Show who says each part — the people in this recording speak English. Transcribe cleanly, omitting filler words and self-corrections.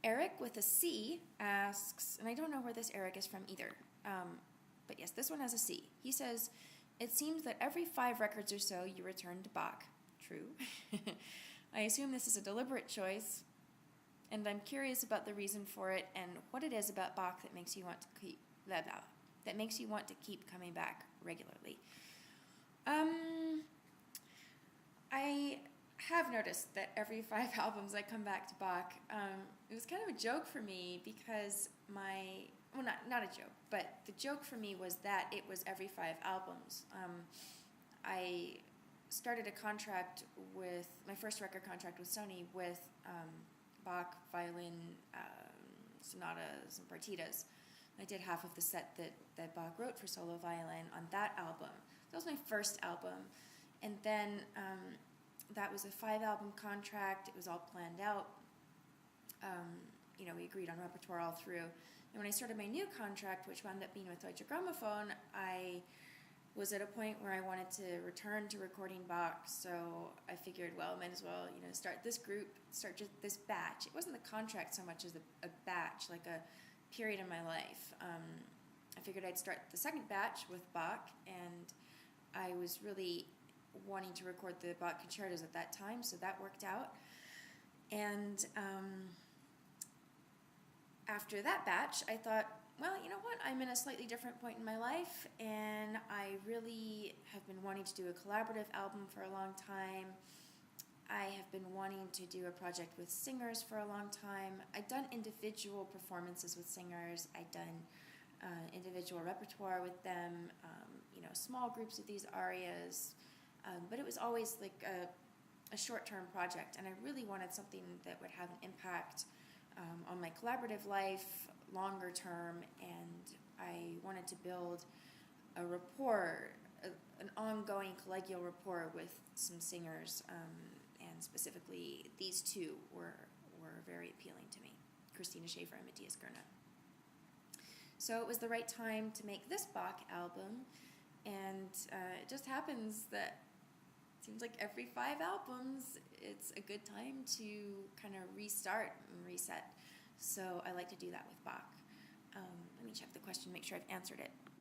Speaker 1: Eric with a C asks, and I don't know where this Eric is from either, but yes, this one has a C. He says, it seems that every 5 records or so you return to Bach. True. I assume this is a deliberate choice, and I'm curious about the reason for it and what it is about Bach that makes you want to keep coming back regularly. I have noticed that every 5 albums I come back to Bach. It was kind of a joke for me because not a joke, but the joke for me was that it was every 5 albums. I started a contract with, my first record contract with Sony with Bach violin sonatas and partitas. I did half of the set that Bach wrote for solo violin on that album. That was my first album. And then that was a 5-album contract. It was all planned out. We agreed on repertoire all through. And when I started my new contract, which wound up being with Deutsche Grammophon, I was at a point where I wanted to return to recording Bach. So I figured, well, might as well, start this group, start just this batch. It wasn't the contract so much as a batch, like a period in my life. I figured I'd start the second batch with Bach, and I was really wanting to record the Bach concertos at that time, so that worked out. And after that batch, I thought, well, you know what, I'm in a slightly different point in my life, and I really have been wanting to do a collaborative album for a long time. I have been wanting to do a project with singers for a long time. I'd done individual performances with singers. I'd done individual repertoire with them, small groups of these arias. But it was always like a short-term project, and I really wanted something that would have an impact on my collaborative life, longer term, and I wanted to build a rapport, an ongoing collegial rapport with some singers, and specifically these 2 were very appealing to me, Christina Schaefer and Matthias Gerner. So it was the right time to make this Bach album, and it just happens that it seems like every 5 albums, it's a good time to kind of restart and reset. So I like to do that with Bach. Let me check the question, make sure I've answered it.